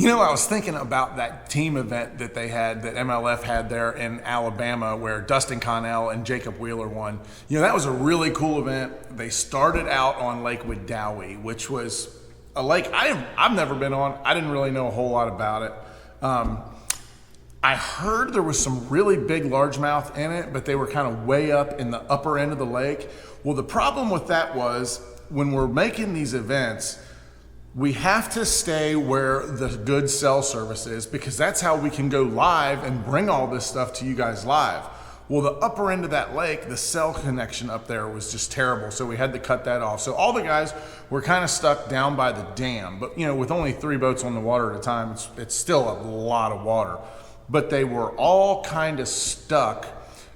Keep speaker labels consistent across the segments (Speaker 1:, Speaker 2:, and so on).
Speaker 1: I was thinking about that team event that they had, that MLF had there in Alabama, where Dustin Connell and Jacob Wheeler won. That was a really cool event. They started out on Lake Wedowi, which was a lake I've never been on. I didn't really know a whole lot about it. I heard there was some really big largemouth in it, but they were kind of way up in the upper end of the lake. Well, the problem with that was, when we're making these events, we have to stay where the good cell service is, because that's how we can go live and bring all this stuff to you guys live. Well, the upper end of that lake, the cell connection up there was just terrible, so we had to cut that off. So all the guys were kind of stuck down by the dam, but with only 3 boats on the water at a time, it's still a lot of water. But they were all kind of stuck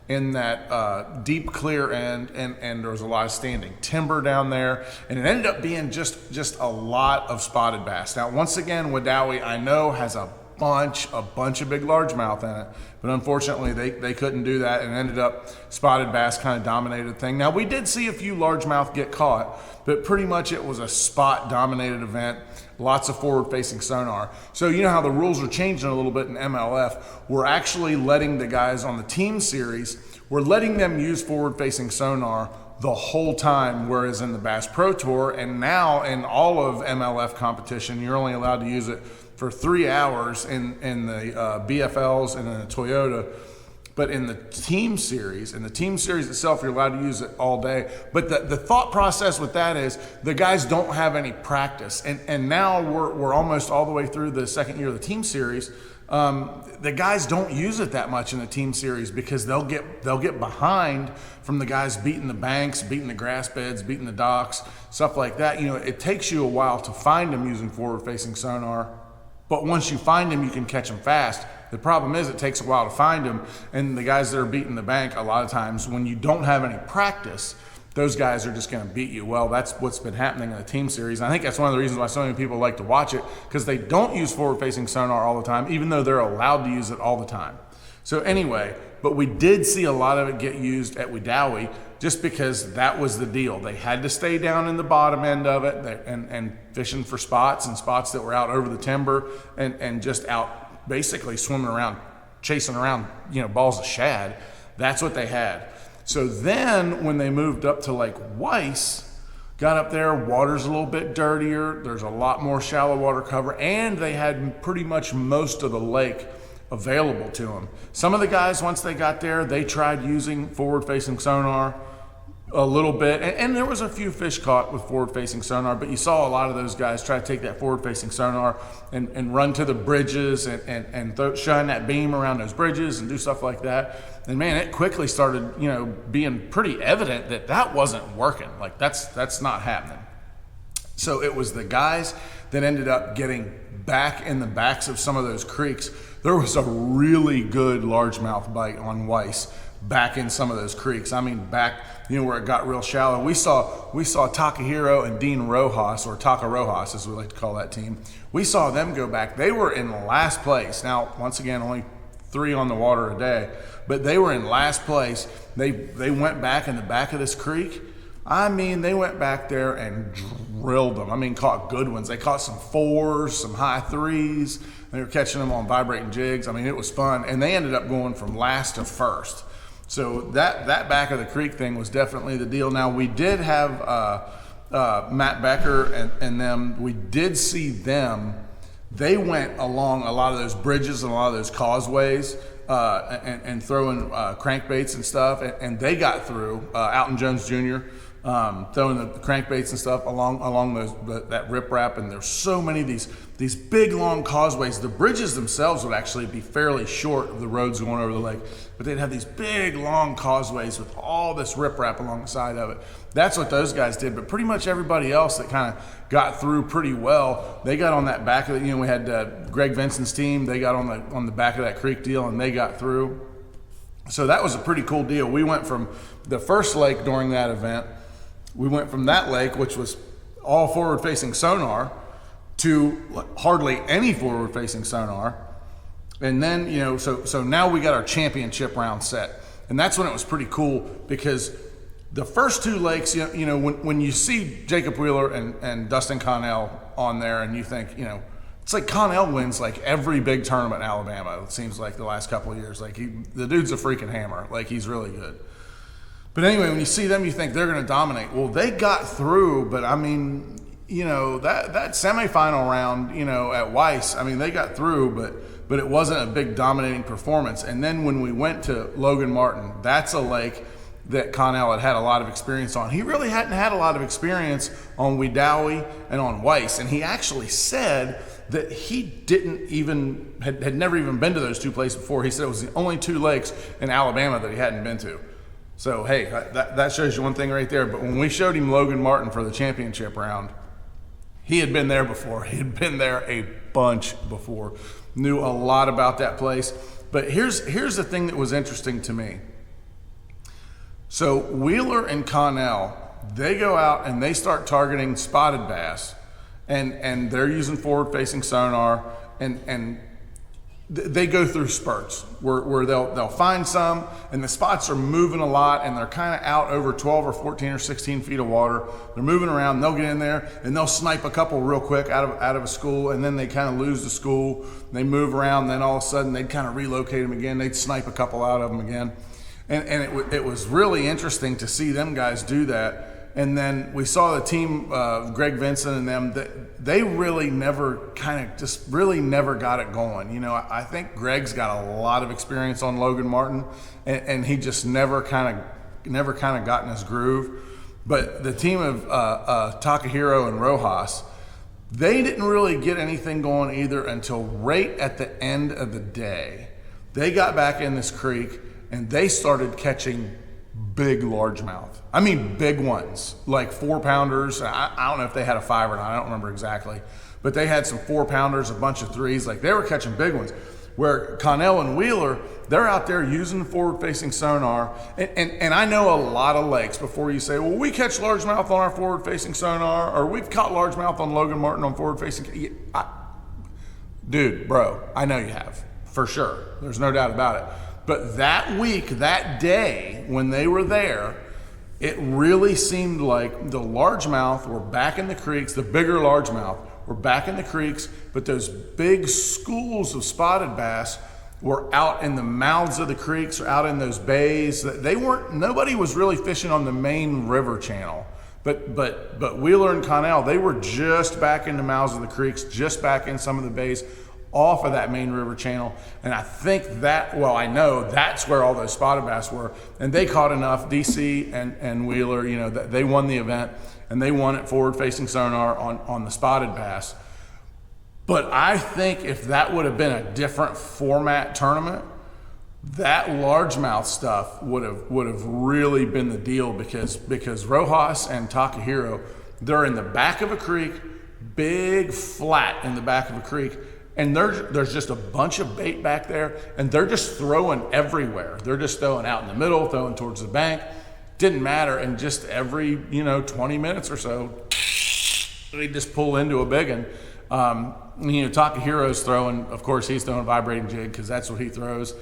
Speaker 1: in that deep clear end, and there was a lot of standing timber down there, and it ended up being just a lot of spotted bass. Now, once again, Wedowi, I know, has a bunch of big largemouth in it, but unfortunately they couldn't do that, and ended up spotted bass kind of dominated the thing. Now, we did see a few largemouth get caught, but pretty much it was a spot dominated event. Lots of forward facing sonar. So how the rules are changing a little bit in MLF. We're actually letting the guys on the team series, we're letting them use forward facing sonar the whole time, whereas in the Bass Pro Tour and now in all of MLF competition, you're only allowed to use it for 3 hours in the BFLs and in the Toyota. But in the team series, itself, you're allowed to use it all day. But the thought process with that is, the guys don't have any practice. And now we're almost all the way through the second year of the team series. The guys don't use it that much in the team series, because they'll get behind from the guys beating the banks, beating the grass beds, beating the docks, stuff like that. It takes you a while to find them using forward-facing sonar. But once you find them, you can catch them fast. The problem is, it takes a while to find them, and the guys that are beating the bank, a lot of times, when you don't have any practice, those guys are just going to beat you. Well, that's what's been happening in the team series. I think that's one of the reasons why so many people like to watch it, because they don't use forward-facing sonar all the time, even though they're allowed to use it all the time. So anyway, but we did see a lot of it get used at Wedowi, just because that was the deal. They had to stay down in the bottom end of it and fishing for spots that were out over the timber, and just out basically swimming around, chasing around, balls of shad. That's what they had. So then when they moved up to Lake Weiss, got up there, water's a little bit dirtier, there's a lot more shallow water cover, and they had pretty much most of the lake available to them. Some of the guys, once they got there, they tried using forward-facing sonar a little bit, and there was a few fish caught with forward-facing sonar, but you saw a lot of those guys try to take that forward-facing sonar and run to the bridges and shine that beam around those bridges and do stuff like that. And man, it quickly started, being pretty evident that wasn't working. Like, that's not happening. So it was the guys that ended up getting back in the backs of some of those creeks. There was a really good largemouth bite on Weiss back in some of those creeks. I mean, back, where it got real shallow. We saw Takahiro and Dean Rojas, or Taka Rojas as we like to call that team. We saw them go back. They were in last place. Now, once again, only 3 on the water a day, but they were in last place. They went back in the back of this creek. I mean, they went back there and drilled them. I mean, caught good ones. They caught some 4s, some high 3s. They were catching them on vibrating jigs. I mean, it was fun. And they ended up going from last to first. So that back of the creek thing was definitely the deal. Now, we did have Matt Becker and them. We did see them. They went along a lot of those bridges and a lot of those causeways and throwing crankbaits and stuff. And they got through. Alton Jones Jr. Throwing the crankbaits and stuff along that riprap. And there's so many of these big long causeways. The bridges themselves would actually be fairly short of the roads going over the lake, but they'd have these big long causeways with all this riprap along the side of it. That's what those guys did. But pretty much everybody else that kind of got through pretty well, they got on that back of it. We had Greg Vincent's team. They got on the back of that creek deal, and they got through. So that was a pretty cool deal. We went from the first lake during that event. We went from that lake, which was all forward-facing sonar, to hardly any forward-facing sonar. And then, so now we got our championship round set. And that's when it was pretty cool, because the first 2 lakes, when you see Jacob Wheeler and Dustin Connell on there, and you think, It's like Connell wins like every big tournament in Alabama. It seems like the last couple of years. Like the dude's a freaking hammer. Like he's really good. But anyway, when you see them, you think they're going to dominate. Well, they got through, but I mean, you know, that semifinal round, you know, at Weiss, I mean, they got through, but it wasn't a big dominating performance. And then when we went to Logan Martin, that's a lake that Connell had a lot of experience on. He really hadn't had a lot of experience on Wedowi and on Weiss. And he actually said that he had never even been to those two places before. He said it was the only two lakes in Alabama that he hadn't been to. So, hey, that shows you one thing right there. But when we showed him Logan Martin for the championship round, he had been there before. He had been there a bunch before. Knew a lot about that place. But here's the thing that was interesting to me. So Wheeler and Connell, they go out and they start targeting spotted bass, and they're using forward-facing sonar, and they go through spurts where they'll find some, and the spots are moving a lot, and they're kind of out over 12 or 14 or 16 feet of water. They're moving around. They'll get in there and they'll snipe a couple real quick out of a school, and then they kind of lose the school. They move around. Then all of a sudden they'd kind of relocate them again. They'd snipe a couple out of them again. And it was really interesting to see them guys do that. And then we saw the team, Greg Vincent and them, that they really never got it going. You know, I think Greg's got a lot of experience on Logan Martin, and he just never kind of got in his groove. But the team of Takahiro and Rojas, they didn't really get anything going either until right at the end of the day. They got back in this creek, and they started catching big largemouth. I mean, big ones, like 4-pounders. I don't know if they had a 5 or not. I don't remember exactly. But they had some 4-pounders, a bunch of 3s. Like, they were catching big ones. Where Connell and Wheeler, they're out there using forward-facing sonar. And I know a lot of lakes before you say, well, we catch largemouth on our forward-facing sonar, or we've caught largemouth on Logan Martin on forward-facing. Dude, bro, I know you have, for sure. There's no doubt about it. But that week, that day, when they were there, it really seemed like the largemouth were back in the creeks, the bigger largemouth were back in the creeks, but those big schools of spotted bass were out in the mouths of the creeks or out in those bays. Nobody was really fishing on the main river channel. But Wheeler and Connell, they were just back in the mouths of the creeks, just back in some of the bays, off of that main river channel. And I think I know that's where all those spotted bass were. And they caught enough, DC and Wheeler, you know, they won the event, and they won it forward-facing sonar on the spotted bass. But I think if that would have been a different format tournament, that largemouth stuff would have really been the deal, because Rojas and Takahiro, they're in the back of a creek, big flat in the back of a creek, and there's just a bunch of bait back there, and they're just throwing everywhere. They're just throwing out in the middle, throwing towards the bank. Didn't matter, and just every 20 minutes or so, they just pull into a big one. Takahiro's throwing, of course, he's throwing a vibrating jig because that's what he throws.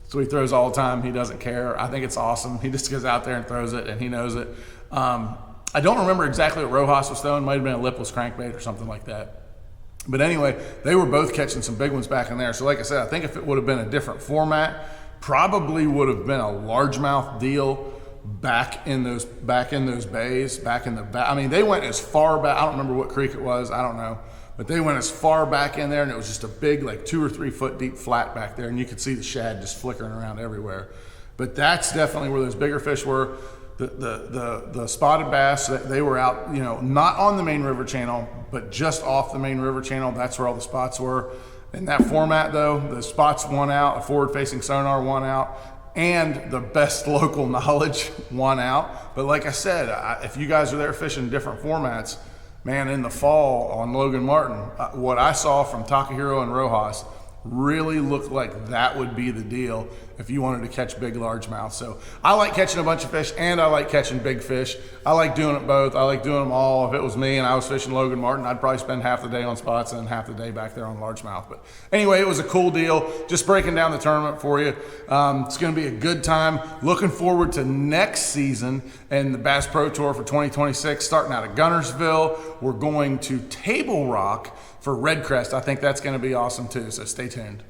Speaker 1: So he throws all the time. He doesn't care. I think it's awesome. He just goes out there and throws it, and he knows it. I don't remember exactly what Rojas was throwing. Might have been a lipless crankbait or something like that. But anyway, they were both catching some big ones back in there. So like I said, I think if it would have been a different format, probably would have been a largemouth deal back in those bays, back in the back. I mean, they went as far back. I don't remember what creek it was. I don't know. But they went as far back in there, and it was just a big, like 2 or 3 foot deep flat back there, and you could see the shad just flickering around everywhere. But that's definitely where those bigger fish were. The spotted bass, they were out, not on the main river channel, but just off the main river channel. That's where all the spots were. In that format, though, the spots won out, a forward-facing sonar won out, and the best local knowledge won out. But like I said, if you guys are there fishing different formats, man, in the fall on Logan Martin, what I saw from Takahiro and Rojas really looked like that would be the deal if you wanted to catch big largemouth. So I like catching a bunch of fish, and I like catching big fish. I like doing it both. I like doing them all. If it was me and I was fishing Logan Martin, I'd probably spend half the day on spots and then half the day back there on largemouth. But anyway, it was a cool deal. Just breaking down the tournament for you. It's going to be a good time. Looking forward to next season and the Bass Pro Tour for 2026, starting out of Guntersville. We're going to Table Rock for Red Crest. I think that's going to be awesome too. So stay tuned.